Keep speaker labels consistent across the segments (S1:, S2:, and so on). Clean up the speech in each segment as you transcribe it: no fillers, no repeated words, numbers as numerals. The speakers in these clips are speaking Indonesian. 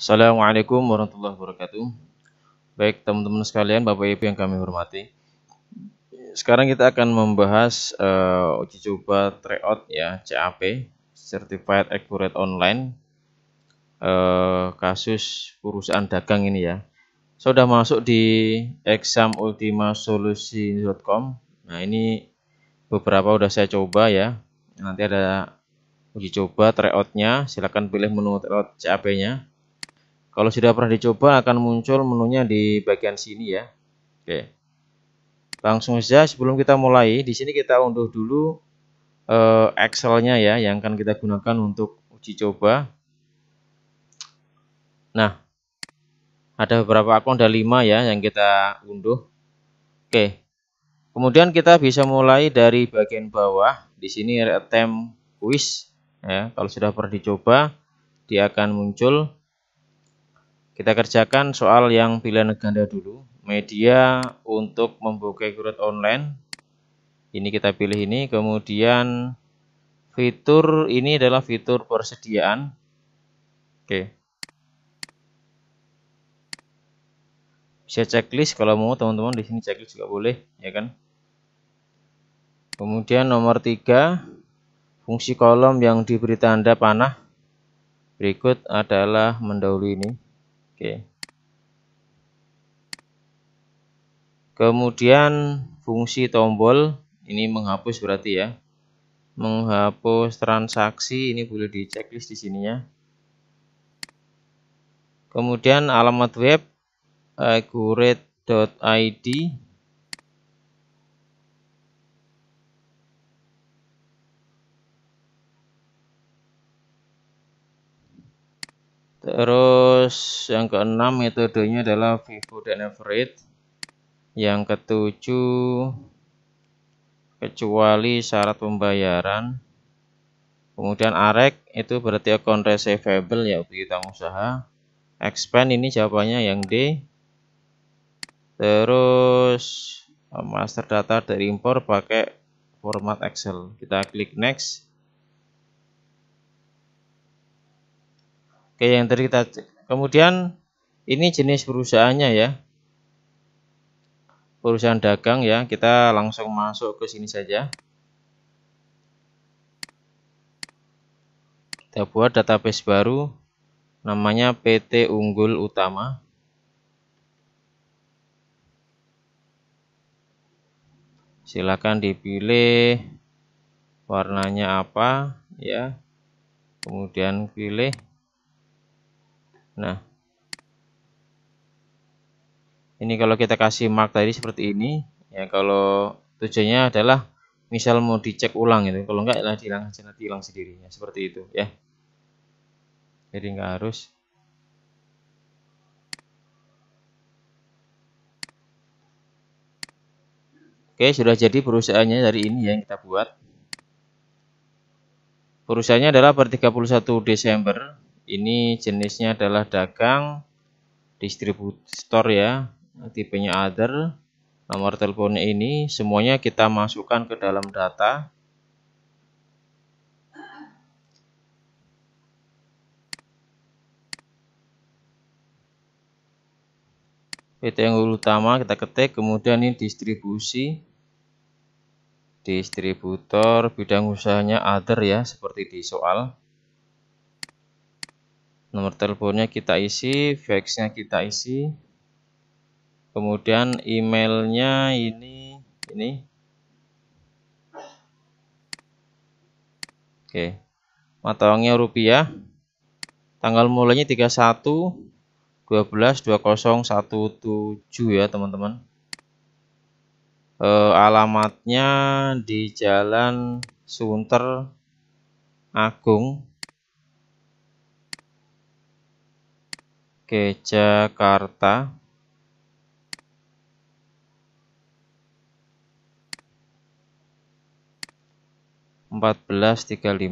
S1: Assalamualaikum warahmatullahi wabarakatuh. Baik teman-teman sekalian, Bapak Ibu yang kami hormati. Sekarang kita akan membahas uji coba tryout ya, CAP, Certified Accurate Online, kasus perusahaan dagang ini ya. Sudah masuk di examultimasolusi.com. Nah ini beberapa udah saya coba ya. Nanti ada uji coba tryoutnya. Silakan pilih menu tryout CAP-nya. Kalau sudah pernah dicoba akan muncul menunya di bagian sini ya. Oke. Langsung saja sebelum kita mulai, di sini kita unduh dulu Excel-nya ya yang akan kita gunakan untuk uji coba. Nah, ada beberapa akun, ada 5 ya yang kita unduh. Oke. Kemudian kita bisa mulai dari bagian bawah. Di sini attempt quiz ya. Kalau sudah pernah dicoba, dia akan muncul. Kita kerjakan soal yang pilihan ganda dulu. Media untuk membuka accurate online. Ini kita pilih ini. Kemudian fitur ini adalah fitur persediaan. Oke. Bisa checklist kalau mau teman-teman, di sini checklist juga boleh, ya kan? Kemudian nomor 3, fungsi kolom yang diberi tanda panah berikut adalah mendahului ini. Oke. Kemudian fungsi tombol ini menghapus berarti ya. Menghapus transaksi ini boleh di checklist di sininya. Kemudian alamat web accurate.id. Terus yang keenam metodenya adalah Vivo dan Everett. Yang ketujuh kecuali syarat pembayaran. Kemudian AREC itu berarti account receivable ya untuk utang usaha. Expand ini jawabannya yang D. Terus master data dari impor pakai format Excel. Kita klik next. Oke, yang tadi kita cek. Kemudian ini jenis perusahaannya ya. Perusahaan dagang ya, kita langsung masuk ke sini saja. Kita buat database baru, namanya PT Unggul Utama. Silakan dipilih warnanya apa ya, kemudian pilih. Nah, ini kalau kita kasih mark tadi seperti ini ya, kalau tujuannya adalah misal mau dicek ulang itu, kalau enggak lah nanti hilang sendirinya seperti itu ya. Jadi enggak harus. Oke, sudah jadi perusahaannya dari ini yang kita buat. Perusahaannya adalah per 31 Desember. Ini jenisnya adalah dagang, distributor ya, tipenya other. Nomor teleponnya ini semuanya kita masukkan ke dalam data. PT Unggul Utama kita ketik, kemudian ini distribusi, distributor, bidang usahanya other ya, seperti di soal. Nomor teleponnya kita isi, faxnya kita isi, kemudian emailnya ini. Oke, mata uangnya rupiah, tanggal mulainya 31/12/2017 ya teman-teman. Alamatnya di Jalan Sunter Agung, Jakarta. (14.350).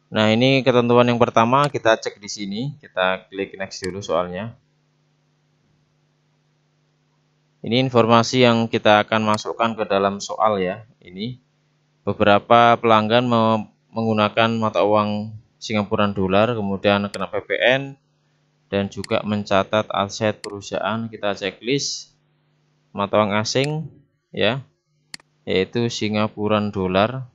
S1: Nah, ini ketentuan yang pertama kita cek di sini, kita klik next dulu soalnya. Ini informasi yang kita akan masukkan ke dalam soal ya, ini. beberapa pelanggan menggunakan mata uang Singapura dolar, kemudian kena PPN dan juga mencatat aset perusahaan. Kita checklist mata uang asing ya, yaitu Singapura dolar.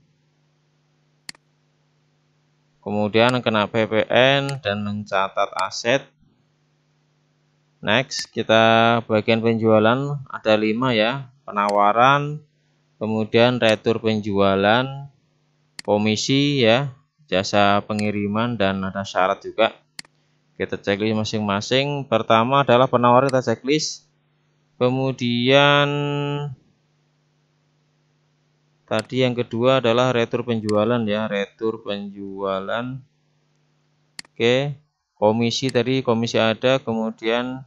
S1: Kemudian kena PPN dan mencatat aset. Next, kita bagian penjualan ada 5 ya, penawaran, kemudian retur penjualan, komisi ya, jasa pengiriman, dan ada syarat juga. Kita checklist masing-masing. Pertama adalah penawaran, kita checklist. Kemudian tadi yang kedua adalah retur penjualan ya, retur penjualan. Oke, komisi tadi komisi ada, kemudian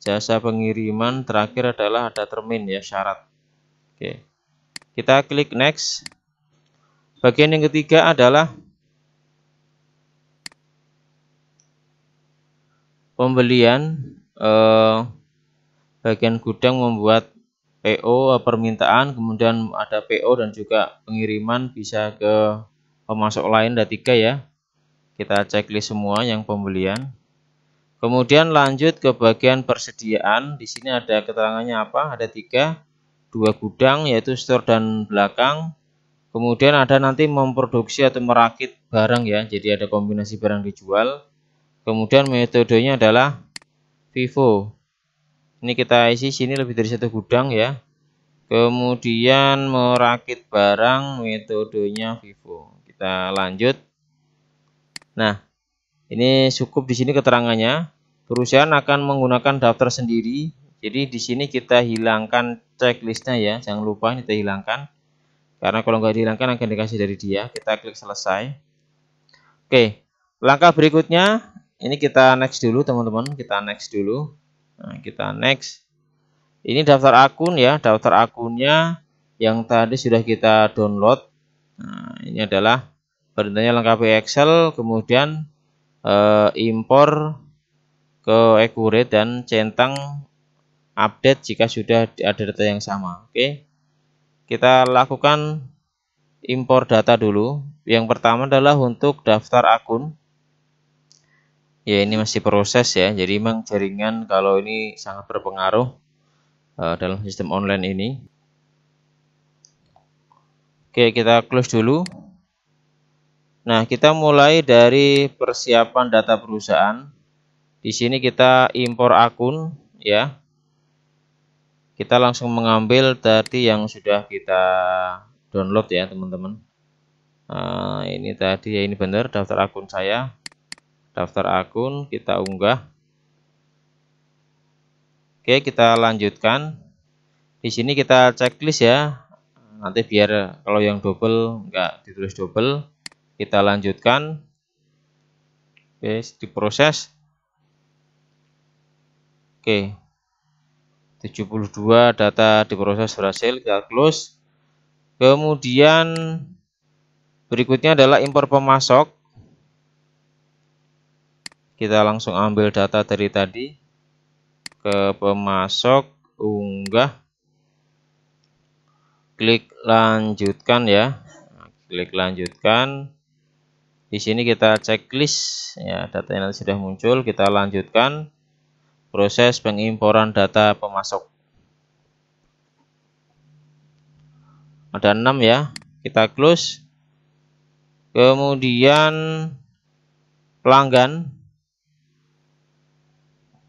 S1: jasa pengiriman, terakhir adalah ada termin ya, syarat. Oke, kita klik next. Bagian yang ketiga adalah pembelian. Bagian gudang membuat PO permintaan, kemudian ada PO dan juga pengiriman bisa ke pemasok lain, ada 3 ya. Kita checklist semua yang pembelian. Kemudian lanjut ke bagian persediaan. Di sini ada keterangannya apa? Ada 3, 2 gudang yaitu store dan belakang. Kemudian ada nanti memproduksi atau merakit barang ya. Jadi ada kombinasi barang dijual. Kemudian metodenya adalah FIFO. Ini kita isi sini lebih dari 1 gudang ya. Kemudian merakit barang, metodenya FIFO. Kita lanjut. Nah, ini cukup di sini keterangannya. Perusahaan akan menggunakan daftar sendiri. Jadi di sini kita hilangkan checklistnya ya. Jangan lupa ini kita hilangkan. Karena kalau nggak dihilangkan akan dikasih dari dia. Kita klik selesai. Oke, langkah berikutnya ini kita next dulu teman-teman. Kita next dulu. Nah, kita next. Ini daftar akun ya. Daftar akunnya yang tadi sudah kita download. Nah, ini adalah perintahnya lengkapi Excel, kemudian impor ke Accurate dan centang update jika sudah ada data yang sama. Oke, kita lakukan impor data dulu. Yang pertama adalah untuk daftar akun. Ya, ini masih proses ya, jadi memang jaringan kalau ini sangat berpengaruh dalam sistem online ini. Oke, kita close dulu. Nah, kita mulai dari persiapan data perusahaan. Di sini kita impor akun ya. Kita langsung mengambil tadi yang sudah kita download ya, teman-teman. Ini tadi ya, ini benar daftar akun saya. Daftar akun kita unggah. Oke, kita lanjutkan. Di sini kita checklist ya. Nanti biar kalau yang double enggak ditulis double. Kita lanjutkan. Oke, diproses. Oke, 72 data diproses berhasil, kita close. Kemudian berikutnya adalah impor pemasok. Kita langsung ambil data dari tadi ke pemasok, unggah, klik lanjutkan ya. Klik lanjutkan. Di sini kita checklist ya, datanya nanti sudah muncul. Kita lanjutkan proses pengimporan data pemasok. Ada 6 ya, kita close. Kemudian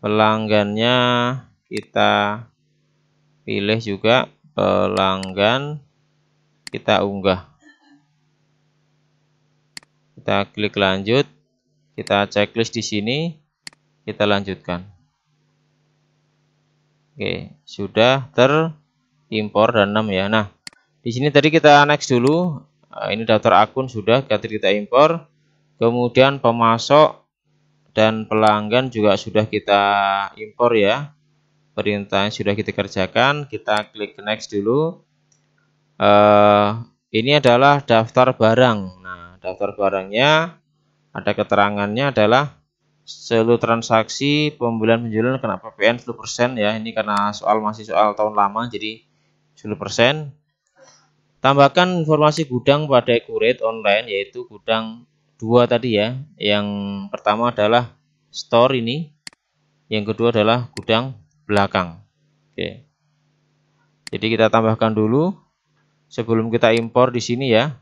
S1: pelanggannya kita pilih juga, pelanggan kita unggah. Kita klik lanjut, kita checklist di sini, kita lanjutkan. Oke, sudah terimpor dan 6 ya. Nah, di sini tadi kita next dulu. Ini daftar akun sudah kita impor. Kemudian pemasok dan pelanggan juga sudah kita impor ya. Perintahnya sudah kita kerjakan. Kita klik next dulu. Ini adalah daftar barang. Nah, daftar barangnya ada keterangannya adalah seluruh transaksi pembelian penjualan kena PPN 10% ya. Ini karena masih soal tahun lama jadi 10%. Tambahkan informasi gudang pada Accurate online, yaitu gudang 2 tadi ya. Yang pertama adalah store ini, yang kedua adalah gudang belakang. Oke. Jadi kita tambahkan dulu sebelum kita impor di sini ya.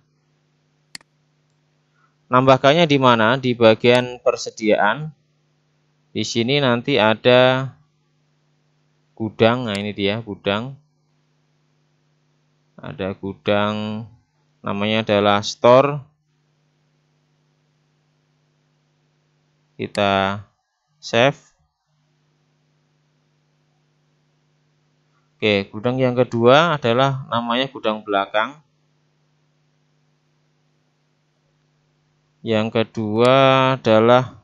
S1: Nambahkannya di mana? Di bagian persediaan. Di sini nanti ada gudang. Nah, ini dia gudang. Ada gudang, namanya adalah store. Kita save. Oke, gudang yang kedua adalah namanya gudang belakang. Yang kedua adalah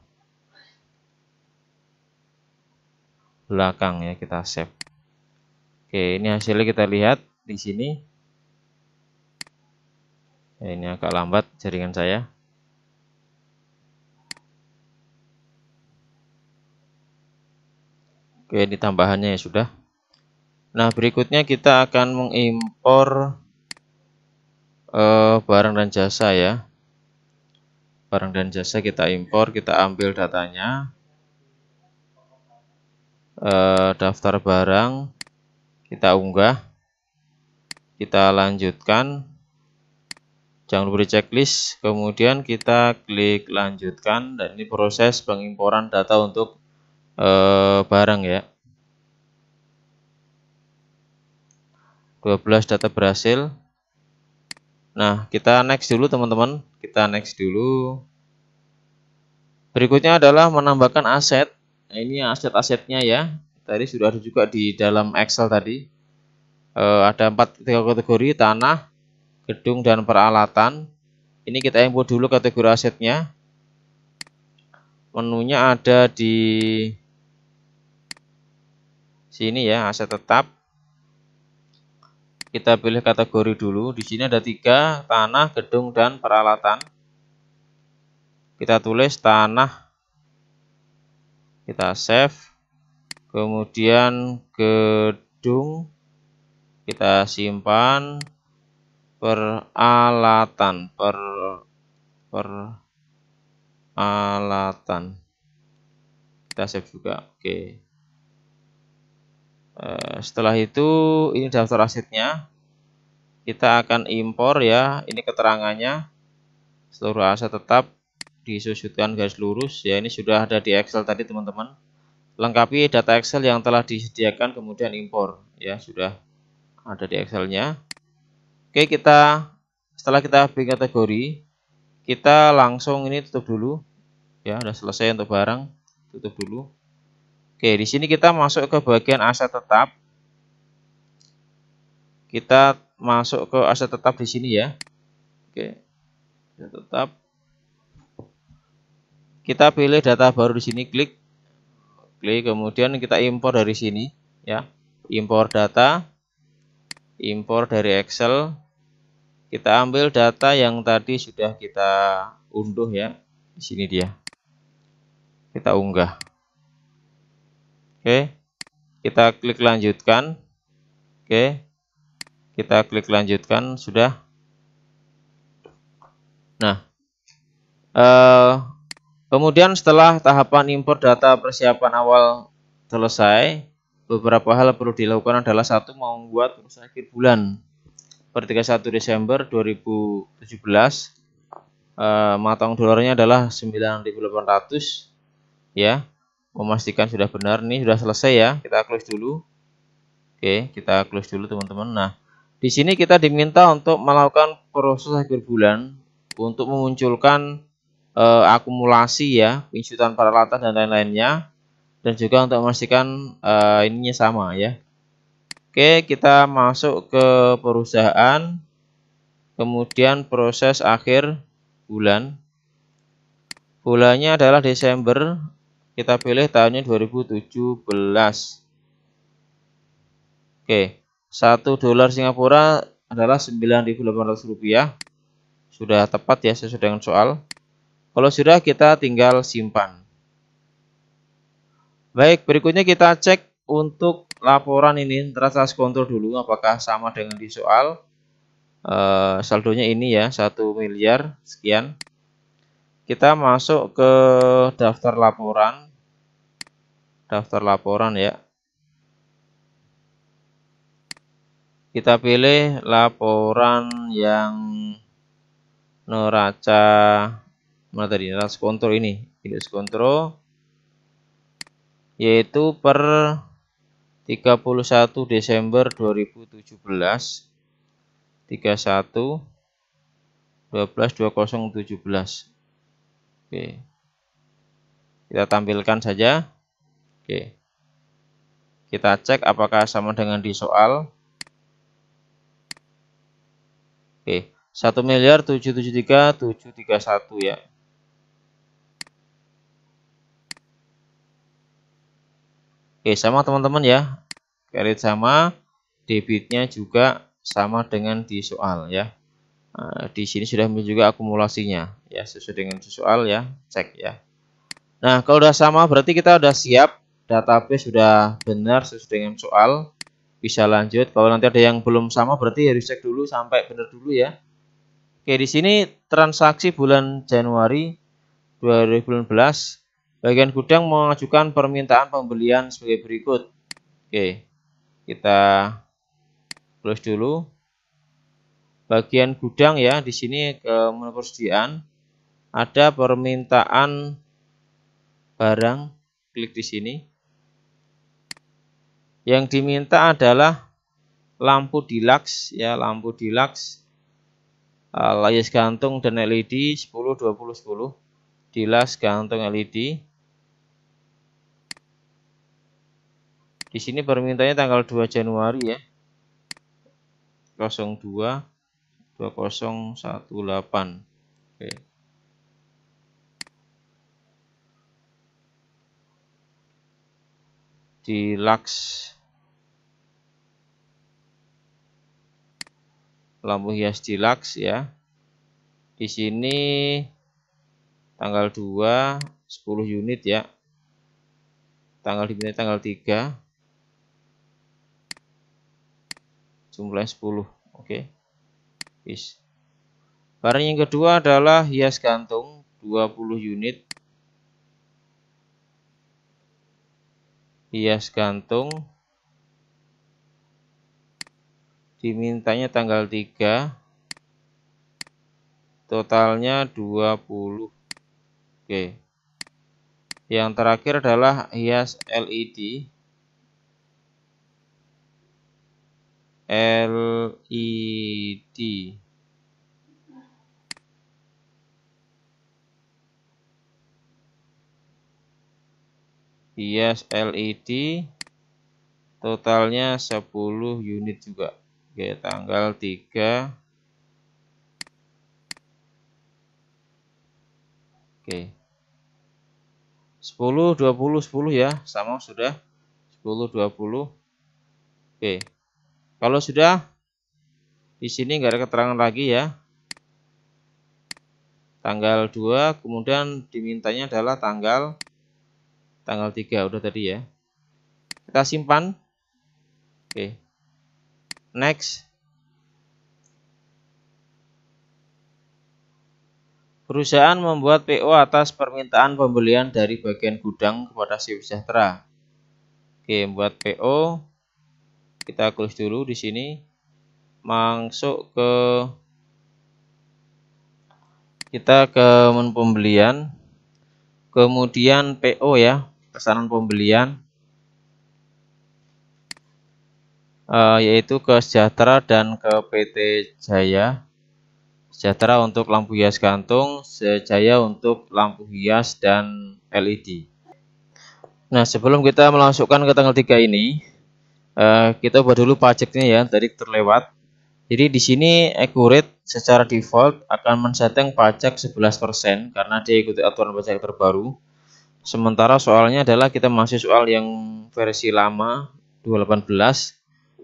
S1: belakang ya, kita save. Oke, ini hasilnya kita lihat di sini. Ya, ini agak lambat jaringan saya. Oke, ini tambahannya ya sudah. Nah, berikutnya kita akan mengimpor barang dan jasa ya. Barang dan jasa kita impor, kita ambil datanya. Daftar barang, kita unggah. Kita lanjutkan. Jangan lupa di checklist, kemudian kita klik lanjutkan, dan ini proses pengimporan data untuk barang ya. 12 data berhasil. Nah, kita next dulu teman-teman, kita next dulu. Berikutnya adalah menambahkan aset. Nah, ini aset-asetnya ya. Tadi sudah ada juga di dalam Excel tadi. Ada 4 kategori: tanah, gedung, dan peralatan. Ini kita import dulu kategori asetnya. Menunya ada di sini ya, aset tetap. Kita pilih kategori dulu. Di sini ada 3, tanah, gedung, dan peralatan. Kita tulis tanah. Kita save. Kemudian gedung kita simpan. Peralatan kita save juga. Oke. Setelah itu ini daftar asetnya. Kita akan impor ya. Ini keterangannya. Seluruh aset tetap disusutkan garis lurus ya. Ini sudah ada di Excel tadi teman-teman. Lengkapi data Excel yang telah disediakan, kemudian impor ya, sudah ada di Excelnya. Oke, setelah kita bikin kategori, kita langsung ini tutup dulu ya. Udah selesai untuk barang, tutup dulu. Oke, di sini kita masuk ke bagian aset tetap. Kita masuk ke aset tetap di sini ya. Oke, aset tetap. Kita pilih data baru di sini, klik, kemudian kita impor dari sini ya. Impor data, impor dari Excel. Kita ambil data yang tadi sudah kita unduh ya. Di sini dia. Kita unggah. Oke. Kita klik lanjutkan. Oke. Kita klik lanjutkan, sudah. Nah, kemudian setelah tahapan impor data persiapan awal selesai, beberapa hal perlu dilakukan adalah: 1, membuat rumus akhir bulan per 31 Desember 2017. Mata uang dolarnya adalah 9.800 ya. Memastikan sudah benar. Ini sudah selesai ya. Kita close dulu. Oke, kita close dulu teman-teman. Nah, di sini kita diminta untuk melakukan proses akhir bulan untuk memunculkan akumulasi ya, pensutan peralatan dan lain-lainnya, dan juga untuk memastikan ininya sama ya. Oke, kita masuk ke perusahaan, kemudian proses akhir bulan. Bulannya adalah Desember. Kita pilih tahunnya 2017. Oke, 1 dolar Singapura adalah 9.800 rupiah. Sudah tepat ya sesuai dengan soal. Kalau sudah, kita tinggal simpan. Baik, berikutnya kita cek untuk laporan ini transaksi kontrol dulu apakah sama dengan di soal. saldonya ini ya, 1 miliar sekian. Kita masuk ke daftar laporan ya. Kita pilih laporan yang neraca mana tadi, neraca kontrol ini, pilih kontrol, yaitu per 31 Desember 2017, 31 12 2017. Oke. Kita tampilkan saja. Oke. Kita cek apakah sama dengan di soal. Oke, 1.773.731 ya. Oke, sama teman-teman ya. Kredit sama, debitnya juga sama dengan di soal ya. Nah, di sini sudah juga akumulasinya ya, sesuai dengan soal ya, cek ya. Nah, kalau udah sama berarti kita udah siap, database sudah benar sesuai dengan soal, bisa lanjut. Kalau nanti ada yang belum sama berarti harus cek dulu sampai benar dulu ya. Oke, di sini transaksi bulan Januari 2019, bagian gudang mengajukan permintaan pembelian sebagai berikut. Oke, kita close dulu. Bagian gudang ya, di sini ke menu persediaan ada permintaan barang, klik di sini. Yang diminta adalah lampu deluxe ya, lampu deluxe, layar gantung dan LED 10 20 10. Deluxe gantung LED. Di sini permintaannya tanggal 2 Januari ya. 02 2018. Oke. Deluxe, lampu hias deluxe ya. Di sini tanggal 2 10 unit ya. Tanggal diminta tanggal 3. Jumlahnya 10. Oke. Bis. Barang yang kedua adalah hias gantung 20 unit. Hias gantung dimintanya tanggal 3. Totalnya 20. Oke. Yang terakhir adalah hias LED. Hias LED totalnya 10 unit juga. Oke, tanggal 3. Oke. 10 20 10 ya, sama sudah 10 20. Oke. Kalau sudah, di sini nggak ada keterangan lagi ya. Tanggal 2, kemudian dimintanya adalah tanggal 3 udah tadi ya. Kita simpan. Oke. Next. Perusahaan membuat PO atas permintaan pembelian dari bagian gudang kepada Siwi Sejahtera. Oke, buat PO. Kita close dulu di sini. Masuk ke menu pembelian. Kemudian PO ya, pesanan pembelian. Yaitu ke Sejahtera dan ke PT Jaya. Sejahtera untuk lampu hias gantung, Sejaya untuk lampu hias dan LED. Nah, sebelum kita memasukkan ke tanggal 3 ini, kita ubah dulu pajaknya ya, tadi terlewat. Jadi di sini Accurate secara default akan men-setting pajak 11% karena dia ikuti aturan pajak terbaru. Sementara soalnya adalah kita masih soal yang versi lama 2018,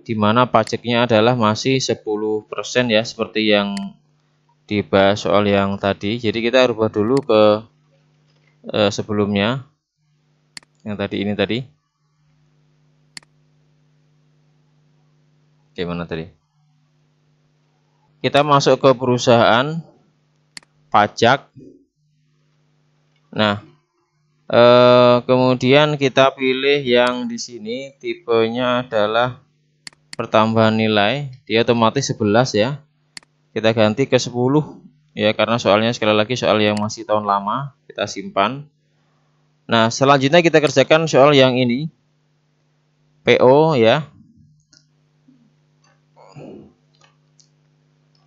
S1: di mana pajaknya adalah masih 10% ya, seperti yang dibahas soal yang tadi. Jadi kita rubah dulu ke sebelumnya yang tadi ini tadi. Gimana tadi? kita masuk ke perusahaan pajak. Nah, kemudian kita pilih yang di sini tipenya adalah pertambahan nilai, dia otomatis 11 ya. Kita ganti ke 10 ya, karena soalnya sekali lagi soal yang masih tahun lama, kita simpan. Nah, selanjutnya kita kerjakan soal yang ini. PO ya.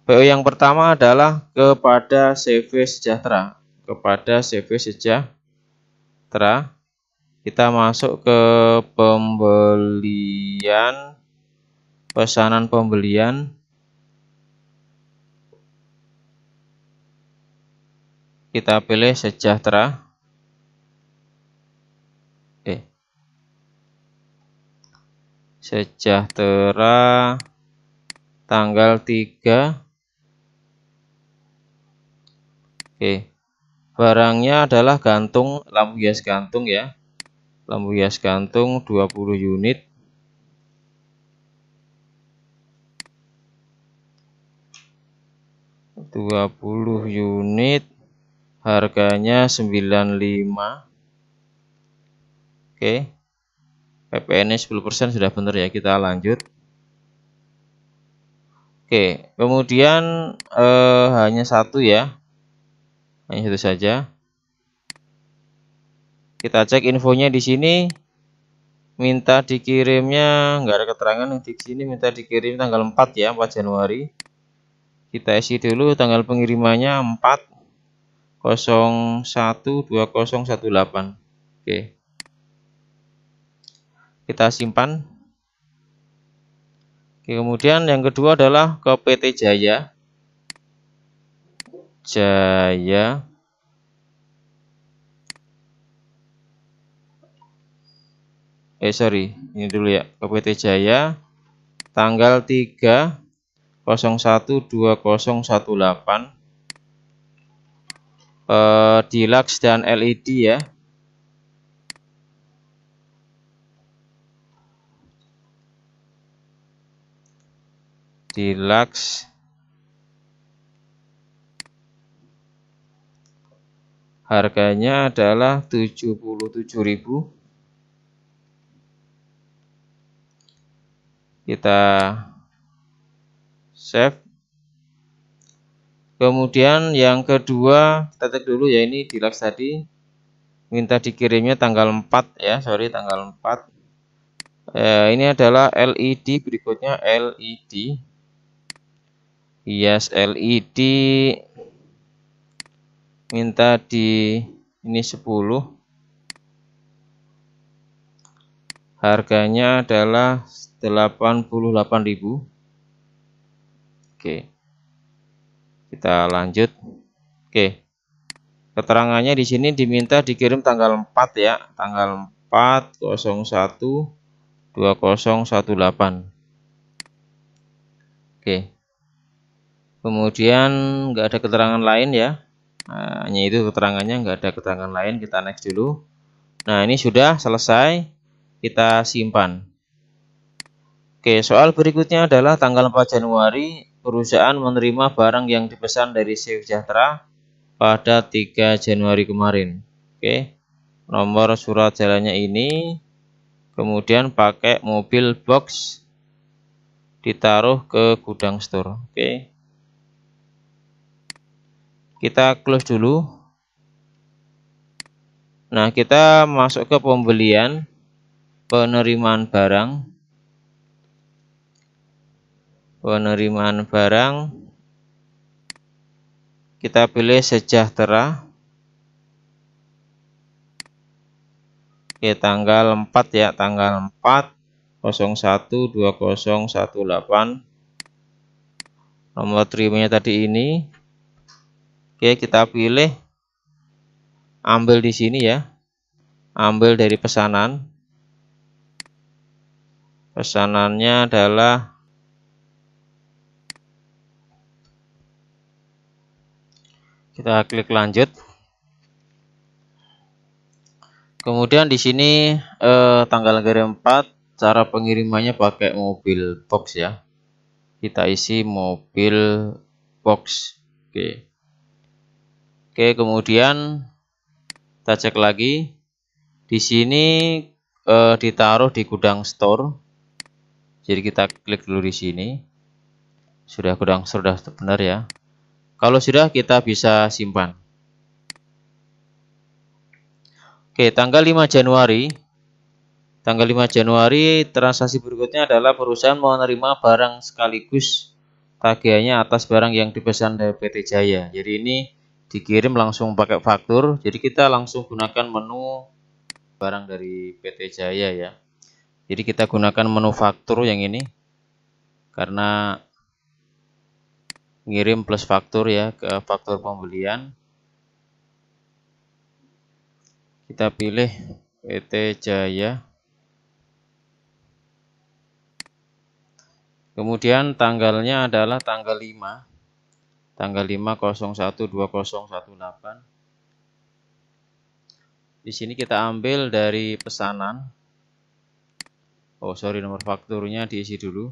S1: PO yang pertama adalah kepada CV Sejahtera. Kepada CV Sejahtera, kita masuk ke pembelian, pesanan pembelian. Kita pilih Sejahtera. Sejahtera tanggal 3. Barangnya adalah gantung, lampu hias gantung ya. Lampu hias gantung 20 unit. Harganya 95. PPN-nya 10% sudah benar ya, kita lanjut. Kemudian hanya satu ya. Hanya satu saja. Kita cek infonya di sini. Minta dikirimnya, nggak ada keterangan di sini, minta dikirim tanggal 4 ya, 4 Januari. Kita isi dulu tanggal pengirimannya 4/01/2018. Kita simpan. Kemudian yang kedua adalah ke PT Jaya. Ini dulu ya, ke PT Jaya tanggal 3/01/2018. Deluxe dan LED ya. Deluxe harganya adalah 77.000. Kita save. Kemudian yang kedua, kita cek dulu ya, ini deluxe tadi minta dikirimnya tanggal 4 ya, tanggal 4. Ini adalah LED, berikutnya LED. Hias LED minta di ini 10. Harganya adalah 88.000. Kita lanjut. Keterangannya di sini diminta dikirim tanggal 4 ya, tanggal 4/01/2018. Kemudian nggak ada keterangan lain ya. Hanya itu keterangannya, nggak ada keterangan lain. Kita next dulu. Nah, ini sudah selesai. Kita simpan. Soal berikutnya adalah tanggal 4 Januari perusahaan menerima barang yang dipesan dari CV Sejahtera pada 3 Januari kemarin. Nomor surat jalannya ini, kemudian pakai mobil box ditaruh ke gudang store. Kita close dulu. Nah, kita masuk ke pembelian, penerimaan barang. Kita pilih Sejahtera. Tanggal 4 ya, tanggal 4/01/2018. Nomor terimanya tadi ini. Kita pilih, ambil di sini ya, ambil dari pesanan. Pesanannya adalah kita klik lanjut. Kemudian di sini tanggal 4, cara pengirimannya pakai mobil box ya. Kita isi mobil box. Oke, kemudian kita cek lagi. Di sini ditaruh di gudang store. Jadi kita klik dulu di sini. Sudah gudang store, sudah benar ya. Kalau sudah, kita bisa simpan. Oke, tanggal 5 Januari. Tanggal 5 Januari, transaksi berikutnya adalah perusahaan menerima barang sekaligus tagihannya atas barang yang dipesan dari PT Jaya. Jadi ini dikirim langsung pakai faktur. Jadi kita langsung gunakan menu barang dari PT Jaya ya. Jadi kita gunakan menu faktur yang ini karena ngirim plus faktur ya ke faktur pembelian. Kita pilih PT Jaya. Kemudian tanggalnya adalah tanggal 5. Tanggal 5/01/2018. Di sini kita ambil dari pesanan. Oh, sorry, nomor fakturnya diisi dulu.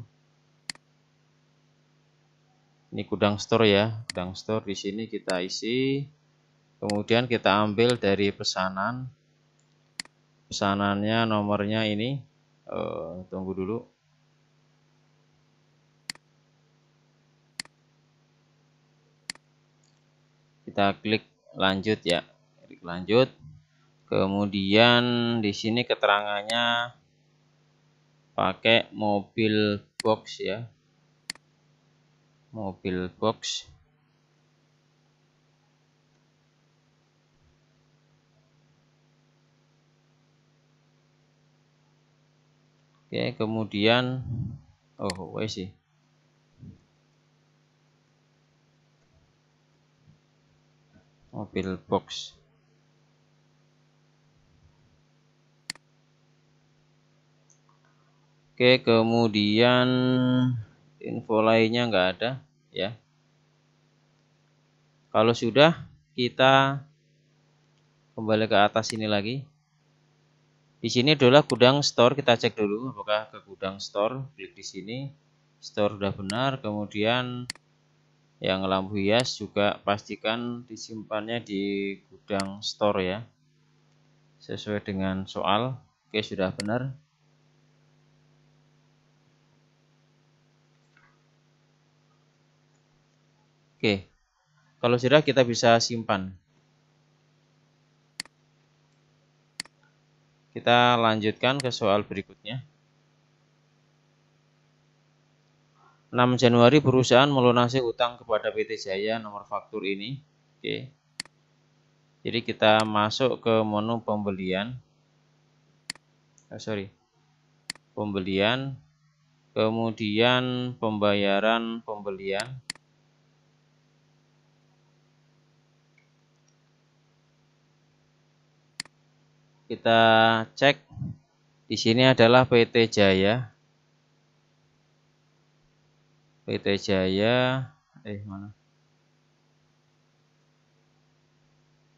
S1: Ini gudang store ya, gudang store di sini kita isi. Kemudian kita ambil dari pesanan. Pesanannya nomornya ini. Tunggu dulu. Kita klik lanjut ya. Klik lanjut. Kemudian di sini keterangannya pakai mobil box ya. Mobil box. Oke, kemudian wes sih. Mobil box. Oke, kemudian info lainnya nggak ada ya. Kalau sudah, kita kembali ke atas ini lagi. Di sini adalah gudang store, kita cek dulu apakah ke gudang store. Klik di sini, store sudah benar. Kemudian yang lampu hias juga pastikan disimpannya di gudang store ya, sesuai dengan soal. Oke, sudah benar. Oke, kalau sudah kita bisa simpan. Kita lanjutkan ke soal berikutnya. 6 Januari perusahaan melunasi utang kepada PT Jaya, nomor faktur ini. Oke. Jadi kita masuk ke menu pembelian. Pembelian. Kemudian pembayaran pembelian. Kita cek di sini adalah PT Jaya. PT Jaya, mana?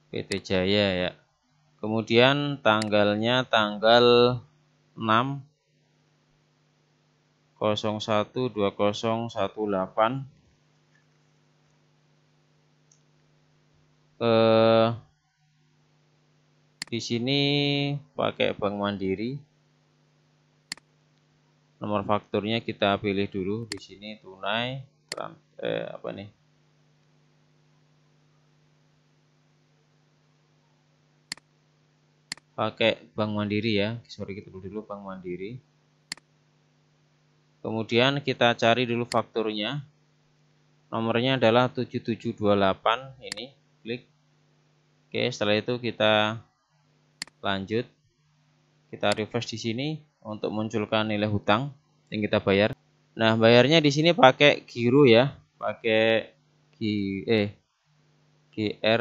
S1: PT Jaya ya. Kemudian tanggalnya tanggal 6/01/2018. Di sini pakai Bank Mandiri. Nomor fakturnya kita pilih dulu. Di sini tunai, pakai Bank Mandiri ya. Kita dulu Bank Mandiri. Kemudian kita cari dulu fakturnya. Nomornya adalah 7728 ini. Klik. Oke, setelah itu kita lanjut. Kita refresh di sini untuk munculkan nilai hutang yang kita bayar. Nah, bayarnya di sini pakai giro ya, pakai GR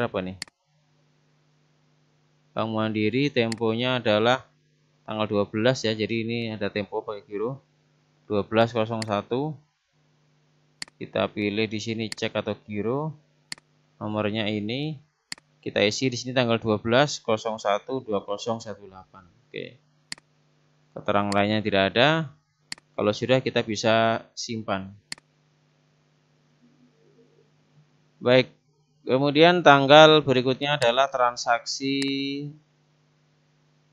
S1: Bank Mandiri, temponya adalah tanggal 12 ya. Jadi ini ada tempo pakai giro 1201. Kita pilih di sini cek atau giro. Nomornya ini kita isi di sini tanggal 12/01/2018. Oke. Keterangan lainnya tidak ada. Kalau sudah, kita bisa simpan. Baik, kemudian tanggal berikutnya adalah transaksi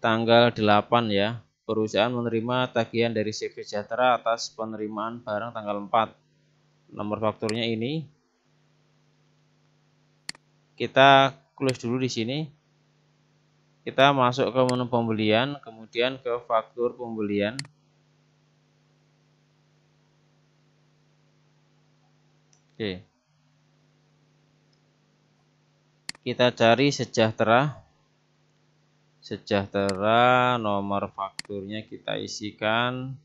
S1: tanggal 8 ya. Perusahaan menerima tagihan dari CV Sejahtera atas penerimaan barang tanggal 4. Nomor fakturnya ini. Kita close dulu di sini. Kita masuk ke menu pembelian, kemudian ke faktur pembelian. Oke. Kita cari Sejahtera. Sejahtera, nomor fakturnya kita isikan,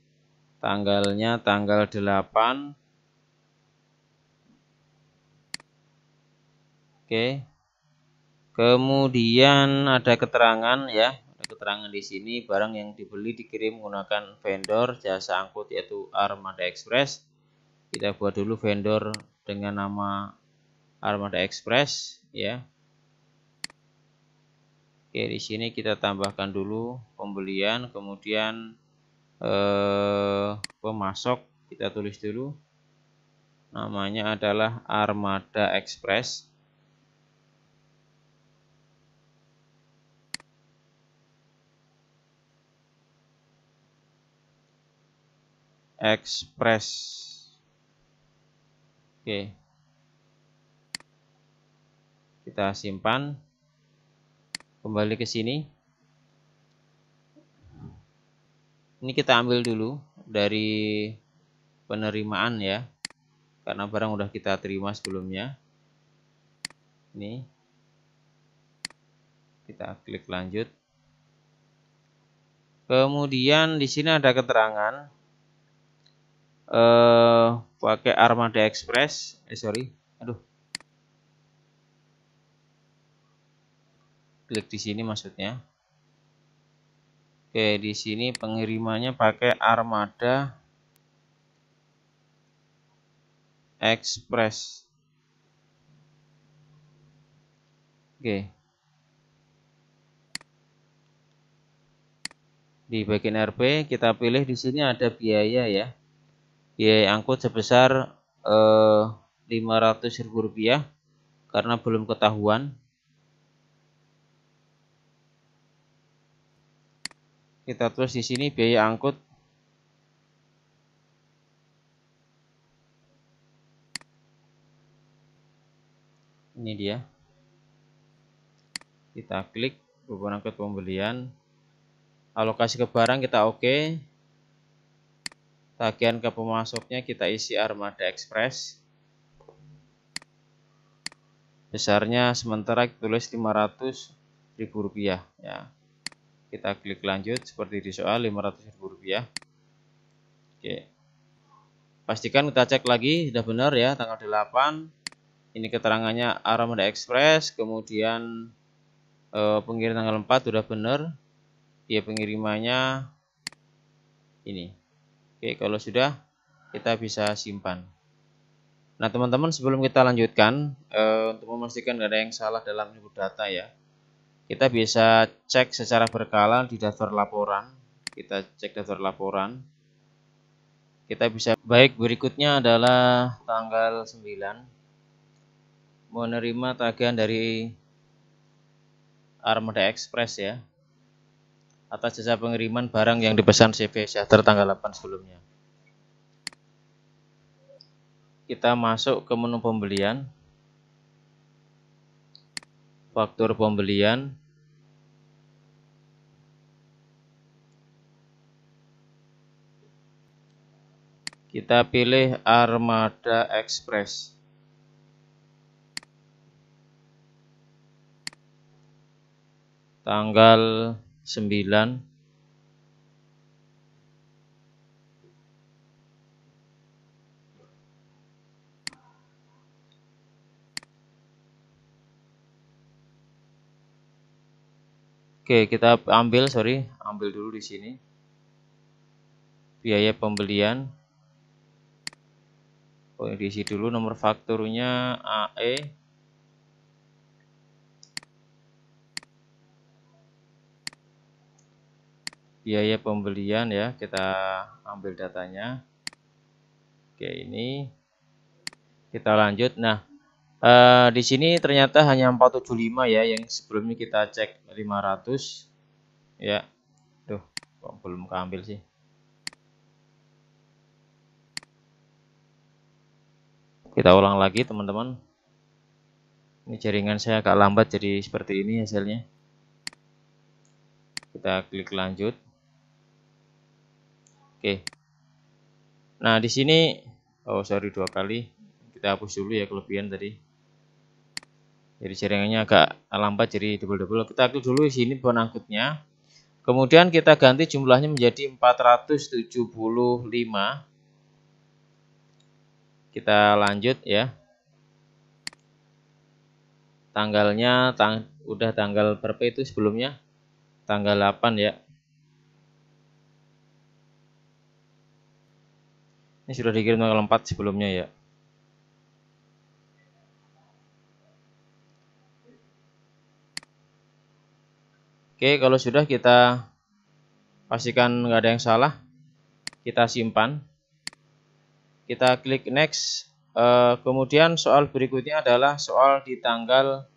S1: tanggalnya tanggal 8. Oke. Kemudian ada keterangan ya, ada keterangan di sini barang yang dibeli dikirim menggunakan vendor jasa angkut yaitu Armada Express. Kita buat dulu vendor dengan nama Armada Express ya. Oke, di sini kita tambahkan dulu pembelian, kemudian pemasok kita tulis dulu. Namanya adalah Armada Express. Oke. Kita simpan. Kembali ke sini. Ini kita ambil dulu dari penerimaan ya. Karena barang udah kita terima sebelumnya. Ini. Kita klik lanjut. Kemudian di sini ada keterangan pakai Armada Express. Klik di sini maksudnya. Oke, di sini pengirimannya pakai Armada Express. Oke. Di bagian RP kita pilih di sini ada biaya ya. Biaya angkut sebesar Rp500.000 karena belum ketahuan. Kita tulis di sini biaya angkut. Ini dia. Kita klik beban angkut pembelian. Alokasi ke barang kita oke. Tagihan ke pemasoknya kita isi Armada Express. Besarnya sementara kita tulis Rp500.000 ya. Kita klik lanjut seperti di soal Rp500.000. Oke. Pastikan kita cek lagi sudah benar ya tanggal 8. Ini keterangannya Armada Express, kemudian pengiriman tanggal 4 sudah benar. Biaya pengirimannya ini. Oke, kalau sudah kita bisa simpan. Nah, teman-teman sebelum kita lanjutkan untuk memastikan tidak ada yang salah dalam input data ya. Kita bisa cek secara berkala di daftar laporan. Kita cek daftar laporan. Kita bisa baik berikutnya adalah tanggal 9 menerima tagihan dari Armada Express ya atas jasa pengiriman barang yang dipesan CV Sejahtera tanggal 8 sebelumnya. Kita masuk ke menu pembelian, faktur pembelian. Kita pilih Armada Express. Tanggal 9. Oke, kita ambil dulu di sini. Biaya pembelian. Diisi dulu nomor fakturnya AE. Biaya pembelian ya, kita ambil datanya. Oke, ini kita lanjut. Nah, Di sini ternyata hanya 475 ya, yang sebelumnya kita cek 500 ya. Duh, kok belum keambil sih. Kita ulang lagi teman-teman. Ini jaringan saya agak lambat jadi seperti ini hasilnya. Kita klik lanjut. Oke. Nah, di sini sorry 2 kali. Kita hapus dulu ya kelebihan tadi. Jadi jaringannya agak lambat jadi double-double. Kita klik dulu di sini beban angkutnya. Kemudian kita ganti jumlahnya menjadi 475. Kita lanjut ya. Tanggalnya udah tanggal berapa itu sebelumnya? Tanggal 8 ya. Ini sudah dikirim tanggal 4 sebelumnya ya. Oke, kalau sudah kita pastikan nggak ada yang salah. Kita simpan. Kita klik next. Kemudian soal berikutnya adalah soal di tanggal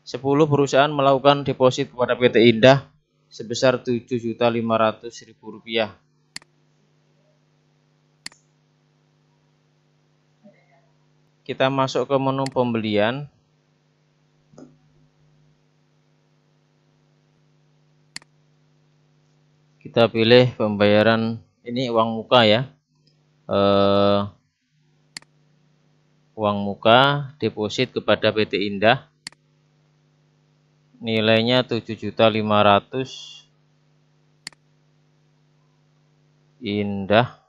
S1: 10 perusahaan melakukan deposit kepada PT Indah sebesar Rp7.500.000. Kita masuk ke menu pembelian. Kita pilih pembayaran, ini uang muka ya. Uang muka deposit kepada PT Indah. Nilainya 7.500.000. Indah.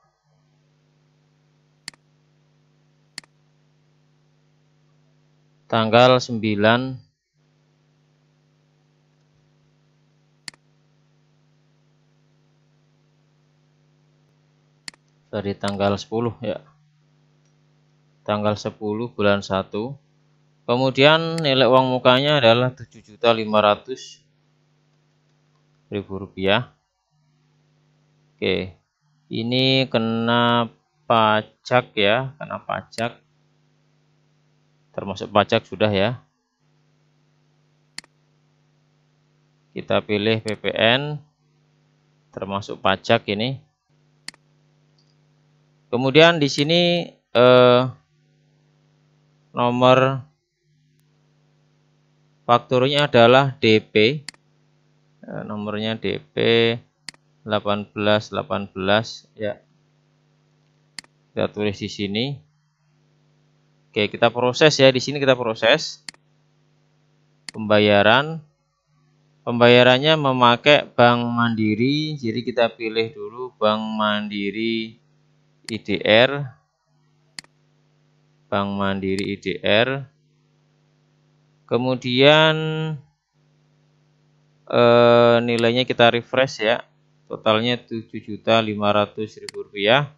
S1: Tanggal 9 dari tanggal 10 ya. Tanggal 10 bulan 1. Kemudian nilai uang mukanya adalah Rp7.500.000. Oke. Ini kena pajak ya, kena pajak. Termasuk pajak sudah ya. Kita pilih PPN, termasuk pajak ini. Kemudian di sini nomor fakturnya adalah DP. Nomornya DP 1818 ya. Kita tulis di sini. Oke, kita proses ya. Di sini kita proses pembayaran. Pembayarannya memakai Bank Mandiri. Jadi kita pilih dulu Bank Mandiri IDR. Bank Mandiri IDR. Kemudian nilainya kita refresh ya. Totalnya Rp7.500.000.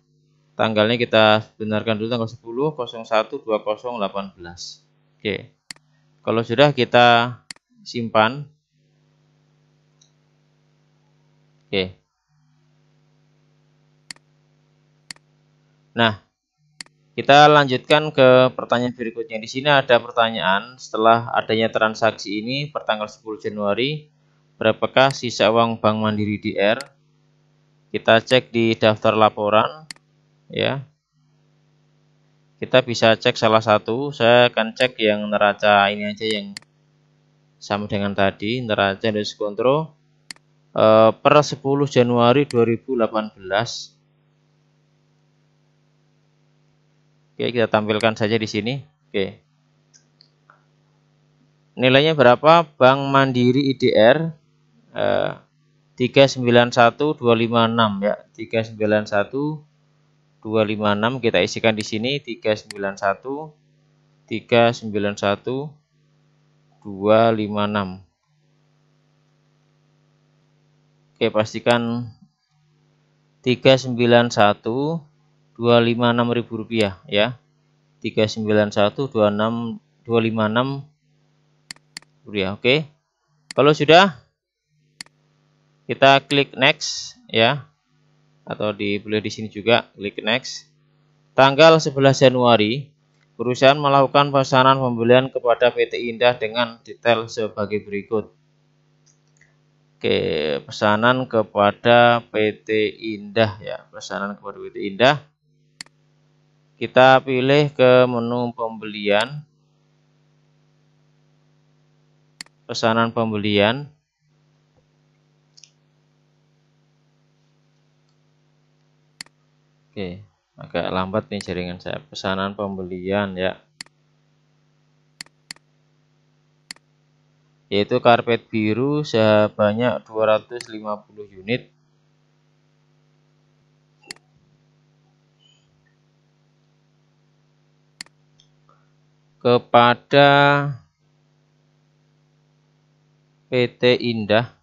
S1: Tanggalnya kita benarkan dulu tanggal 10/01/2018. Oke. Kalau sudah kita simpan. Oke. Nah, kita lanjutkan ke pertanyaan berikutnya. Di sini ada pertanyaan, setelah adanya transaksi ini pertanggal 10 Januari, berapakah sisa uang Bank Mandiri DR? Kita cek di daftar laporan ya. Kita bisa cek salah satu. Saya akan cek yang neraca ini aja yang sama dengan tadi, neraca diskontro per 10 Januari 2018. Oke, kita tampilkan saja di sini. Oke. Nilainya berapa? Bank Mandiri IDR 391.256 ya. 391.256 kita isikan di sini 391.256. Oke, pastikan 391.256.000 ya. 391.256 rupiah. Oke. Kalau sudah kita klik next ya. Atau boleh di sini juga klik next. Tanggal 11 Januari perusahaan melakukan pesanan pembelian kepada PT Indah dengan detail sebagai berikut. Oke, pesanan kepada PT Indah ya, pesanan kepada PT Indah. Kita pilih ke menu pembelian, pesanan pembelian. Oke, agak lambat nih jaringan saya. Pesanan pembelian ya, yaitu karpet biru sebanyak 250 unit. Kepada PT Indah,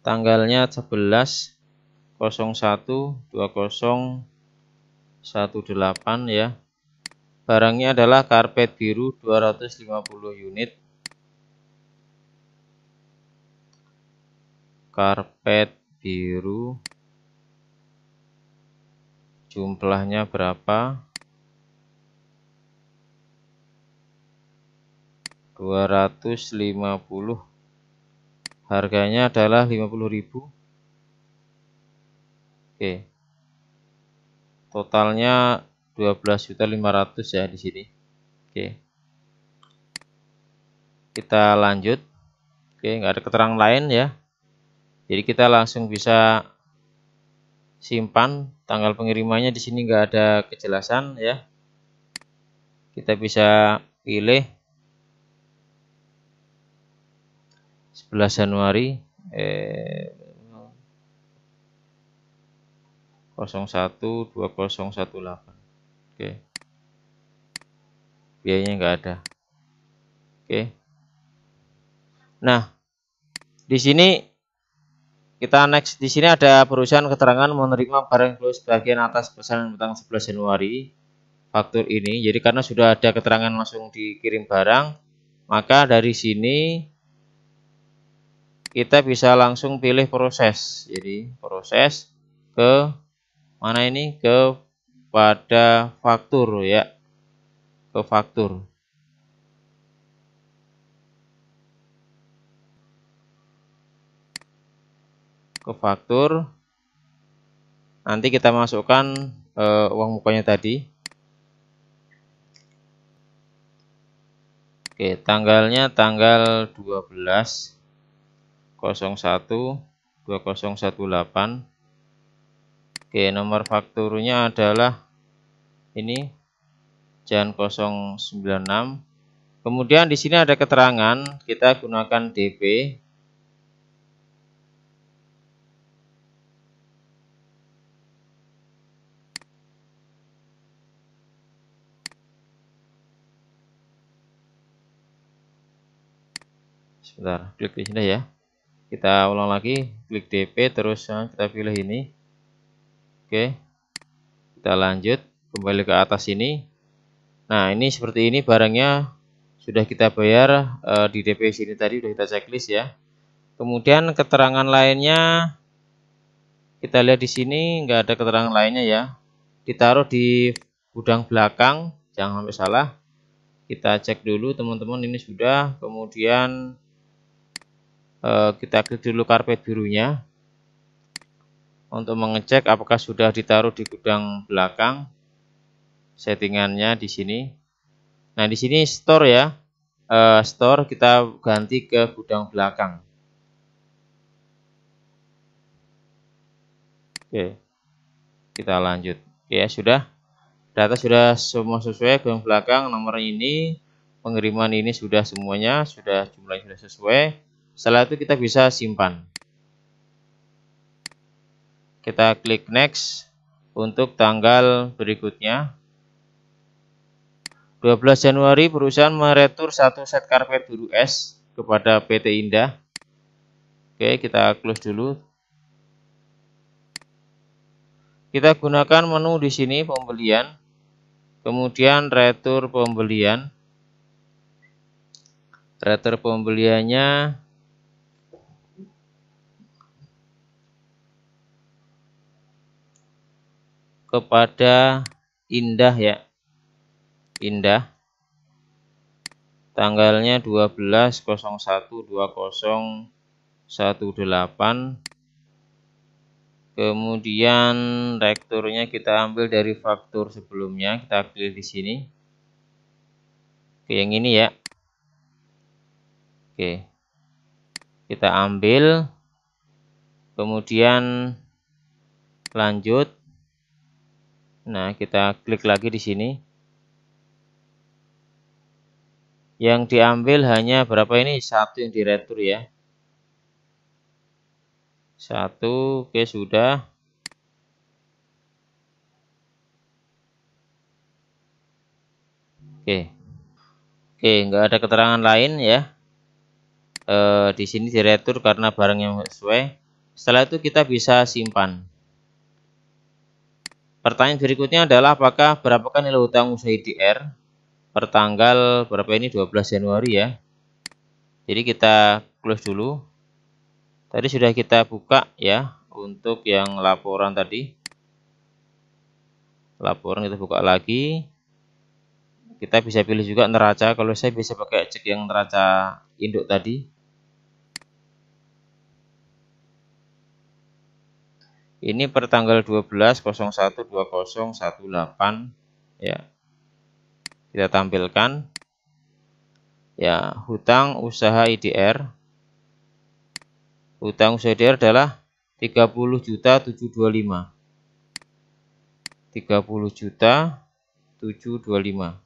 S1: tanggalnya 11/01/2018 ya. Barangnya adalah karpet biru 250 unit. Karpet biru jumlahnya berapa? 250. Harganya adalah 50.000. Oke. Totalnya 12.500.000 ya di sini. Oke. Kita lanjut. Oke, nggak ada keterangan lain ya. Jadi kita langsung bisa simpan. Tanggal pengirimannya di sini nggak ada kejelasan ya. Kita bisa pilih 11 Januari 01/2018. Oke. Biayanya nggak ada. Oke. Nah, di sini kita next. Di sini ada perusahaan keterangan menerima barang sebagian atas pesanan tanggal 11 Januari. Faktur ini. Jadi karena sudah ada keterangan langsung dikirim barang, maka dari sini kita bisa langsung pilih proses. Jadi proses ke mana ini? Kepada faktur ya. Ke faktur. Ke faktur. Nanti kita masukkan uang mukanya tadi. Oke, tanggalnya tanggal 12/01/2018. Oke, nomor fakturnya adalah ini Jan 096. Kemudian di sini ada keterangan, kita gunakan DP. Sebentar, klik di sini ya. Kita ulang lagi, klik DP terus kita pilih ini. Oke. Kita lanjut kembali ke atas ini. Nah, ini seperti ini barangnya sudah kita bayar di DP sini tadi sudah kita checklist ya. Kemudian keterangan lainnya kita lihat di sini nggak ada keterangan lainnya ya. Ditaruh di gudang belakang, jangan sampai salah. Kita cek dulu teman-teman, ini sudah. Kemudian kita klik dulu karpet birunya untuk mengecek apakah sudah ditaruh di gudang belakang. Settingannya di sini. Nah, di sini store ya. Store kita ganti ke gudang belakang. Oke. Kita lanjut. Oke, ya sudah. Data sudah semua sesuai, gudang belakang, nomor ini, pengiriman ini sudah semuanya, sudah jumlahnya sudah sesuai. Setelah itu kita bisa simpan. Kita klik next untuk tanggal berikutnya. 12 Januari perusahaan meretur 1 set karpet biru es kepada PT Indah. Oke, kita close dulu. Kita gunakan menu di sini pembelian. Kemudian retur pembelian. Retur pembeliannya kepada Indah ya, Indah. Tanggalnya 12.01.2018. Kemudian rekturnya kita ambil dari faktur sebelumnya, kita pilih di sini. Oke, yang ini ya. Oke. Kita ambil, kemudian lanjut. Nah, kita klik lagi di sini. Yang diambil hanya berapa ini? 1 yang diretur ya. 1, oke sudah. Oke. Oke, nggak ada keterangan lain ya. Di sini diretur karena barang yang sesuai. Setelah itu kita bisa simpan. Pertanyaan berikutnya adalah apakah berapakah nilai hutang usaha IDR per tanggal berapa ini 12 Januari ya. Jadi kita close dulu. Tadi sudah kita buka ya untuk yang laporan tadi. Laporan kita buka lagi. Kita bisa pilih juga neraca. Kalau saya bisa pakai cek yang neraca induk tadi. Ini per tanggal 12.01.2018 ya. Kita tampilkan ya, hutang usaha IDR. Hutang usaha IDR adalah 30.725. 30.725.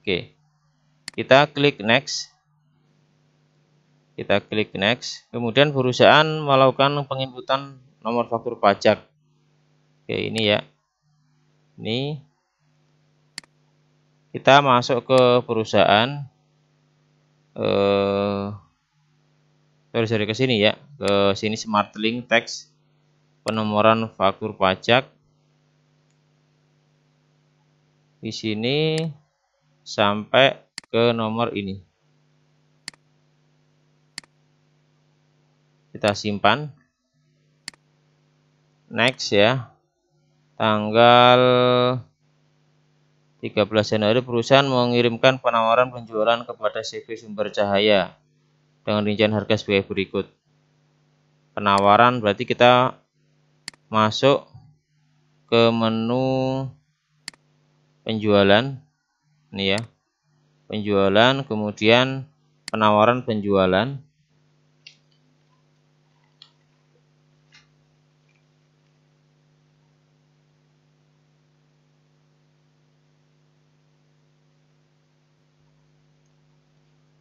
S1: Oke. Kita klik next. Kita klik next. Kemudian perusahaan melakukan penginputan nomor faktur pajak. Oke, ini ya. Ini kita masuk ke perusahaan. Sorry ke sini ya. Ke sini Smart Link Text penomoran faktur pajak. Di sini sampai ke nomor ini. Kita simpan. Next ya. Tanggal 13 Januari perusahaan mengirimkan penawaran penjualan kepada CV Sumber Cahaya dengan rincian harga sebagai berikut. Penawaran berarti kita masuk ke menu penjualan. Ini ya. Penjualan, kemudian penawaran penjualan.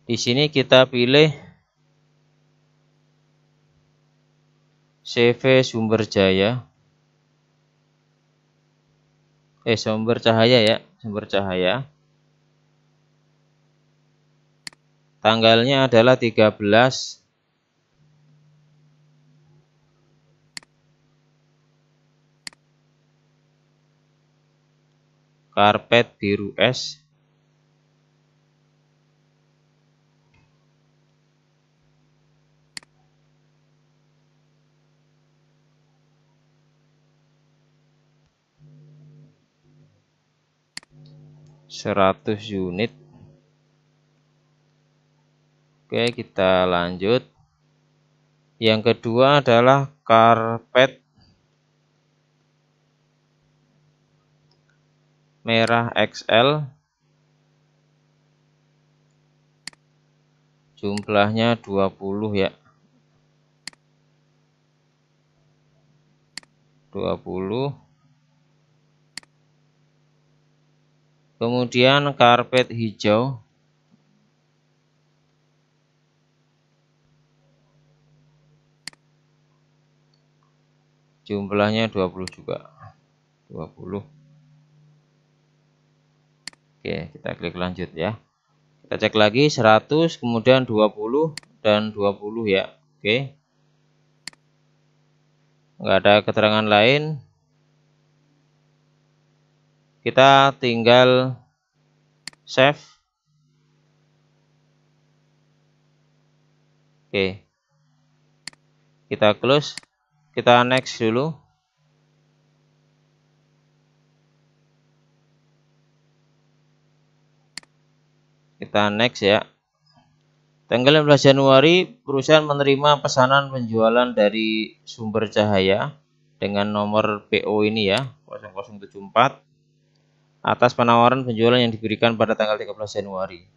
S1: Di sini kita pilih CV Sumber Jaya. Sumber Cahaya ya, Sumber Cahaya. Tanggalnya adalah 13. Karpet biru es. Seratus unit. Oke, kita lanjut. Yang kedua adalah karpet merah XL. Jumlahnya 20 ya. 20. Kemudian karpet hijau. Jumlahnya 20 juga. 20. Oke, kita klik lanjut ya. Kita cek lagi 100, kemudian 20 dan 20 ya. Oke. Enggak ada keterangan lain. Kita tinggal save. Oke. Kita close. Kita next dulu. Kita next ya. Tanggal 15 Januari perusahaan menerima pesanan penjualan dari Sumber Cahaya dengan nomor PO ini ya 0074 atas penawaran penjualan yang diberikan pada tanggal 13 Januari.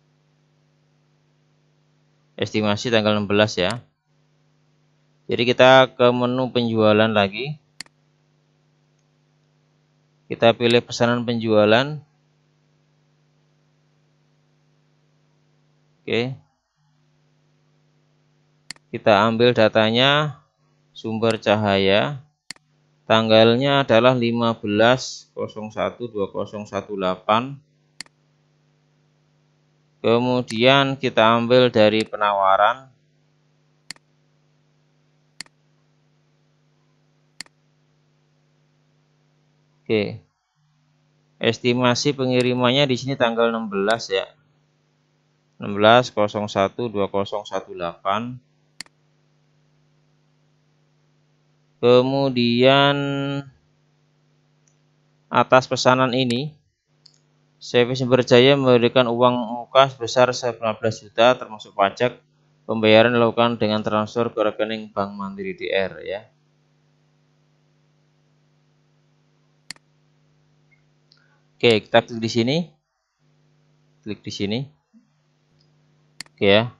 S1: Estimasi tanggal 16 ya. Jadi kita ke menu penjualan lagi. Kita pilih pesanan penjualan. Oke. Kita ambil datanya Sumber Cahaya. Tanggalnya adalah 15/01/2018. Kemudian kita ambil dari penawaran. Oke. Estimasi pengirimannya di sini tanggal 16 ya. 16/01/2018. Kemudian atas pesanan ini CV Sumber Jaya memberikan uang muka sebesar 19 juta termasuk pajak. Pembayaran dilakukan dengan transfer ke rekening Bank Mandiri DR ya. Oke, kita klik di sini. Klik di sini. Oke ya.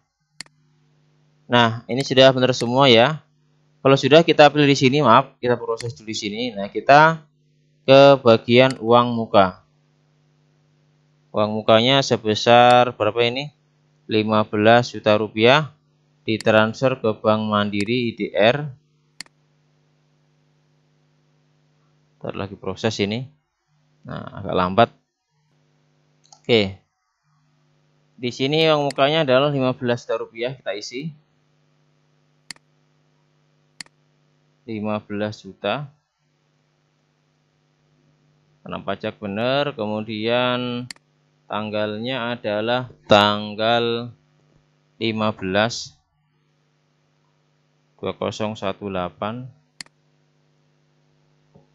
S1: Nah, ini sudah benar semua ya. Kalau sudah kita pilih di sini, maaf, kita proses dulu di sini. Nah, kita ke bagian uang muka. Uang mukanya sebesar berapa ini? 15 juta rupiah ditransfer ke Bank Mandiri IDR. Ntar lagi proses ini. Nah, agak lambat. Oke. Di sini uang mukanya adalah 15 juta rupiah, kita isi. 15 juta. Karena pajak benar, kemudian tanggalnya adalah tanggal 15/2018.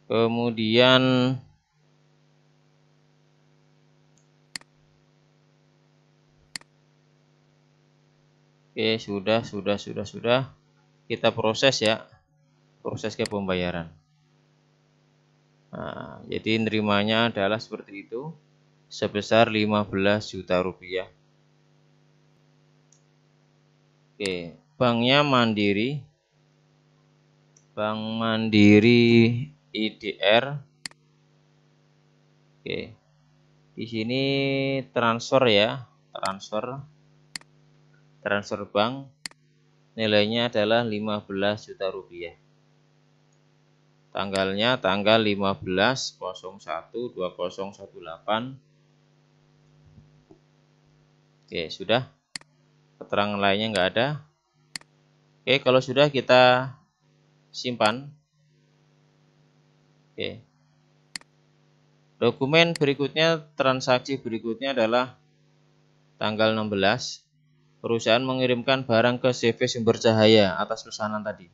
S1: Kemudian oke, sudah. Kita proses ya. Proses ke pembayaran. Nah, jadi nerimanya adalah seperti itu. Sebesar 15 juta rupiah. Oke, banknya Mandiri. Bank Mandiri IDR. Oke. Di sini transfer ya, transfer bank. Nilainya adalah 15 juta rupiah. Tanggalnya tanggal 15/01/2018. Oke, sudah. Keterangan lainnya nggak ada. Oke, kalau sudah kita simpan. Oke. Dokumen berikutnya, transaksi berikutnya adalah tanggal 16. Perusahaan mengirimkan barang ke CV Sumber Cahaya atas pesanan tadi.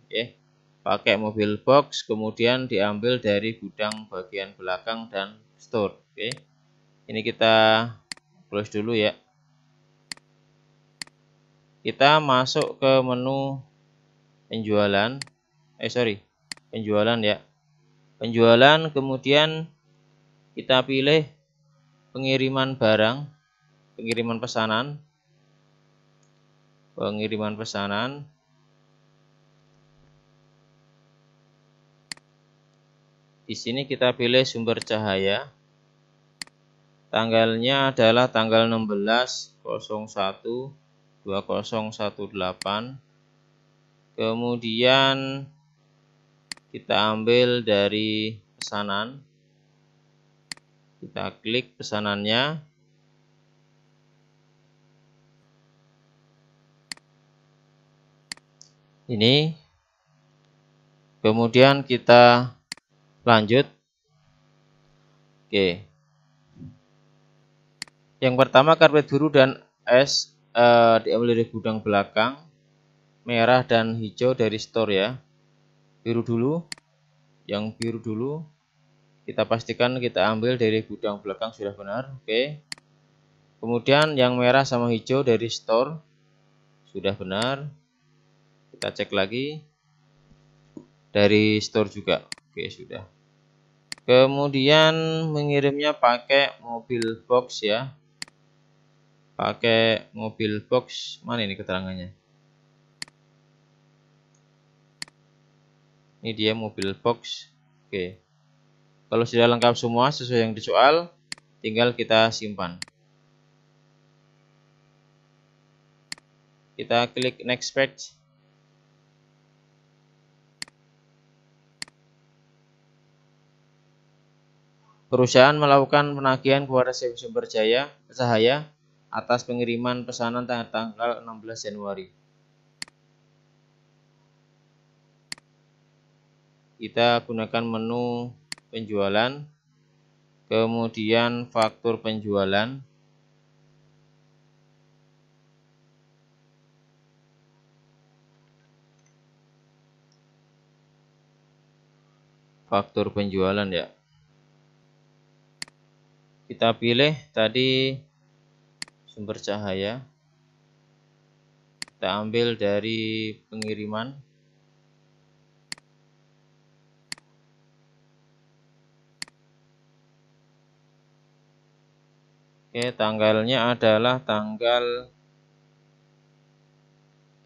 S1: Pakai mobil box, kemudian diambil dari gudang bagian belakang dan store. Oke. Ini kita close dulu ya. Kita masuk ke menu penjualan. Penjualan ya. Penjualan, kemudian kita pilih pengiriman barang, pengiriman pesanan. Di sini kita pilih Sumber Cahaya. Tanggalnya adalah tanggal 16/01/2018. Kemudian kita ambil dari pesanan. Kita klik pesanannya. Ini. Kemudian kita lanjut. Oke. Yang pertama karpet biru dan es diambil dari gudang belakang. Merah dan hijau dari store ya. Biru dulu. Yang biru dulu. Kita pastikan kita ambil dari gudang belakang sudah benar. Oke. Kemudian yang merah sama hijau dari store sudah benar. Kita cek lagi dari store juga. Oke, sudah. Kemudian mengirimnya pakai mobil box ya. Pakai mobil box. Mana ini keterangannya? Ini dia mobil box. Oke. Kalau sudah lengkap semua sesuai yang di soal, tinggal kita simpan. Kita klik next page. Perusahaan melakukan penagihan kepada Sumber Cahaya atas pengiriman pesanan tanggal 16 Januari. Kita gunakan menu penjualan, kemudian faktur penjualan. Faktur penjualan ya. Kita pilih tadi sumber cahaya. Kita ambil dari pengiriman. Oke, tanggalnya adalah tanggal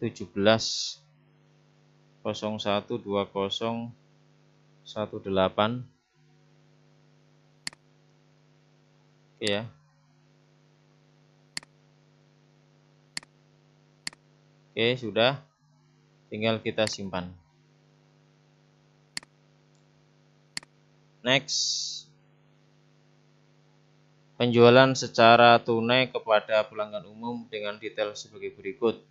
S1: 17/01/2018. Oke ya. Oke, sudah. Tinggal kita simpan. Next. Penjualan secara tunai kepada pelanggan umum dengan detail sebagai berikut.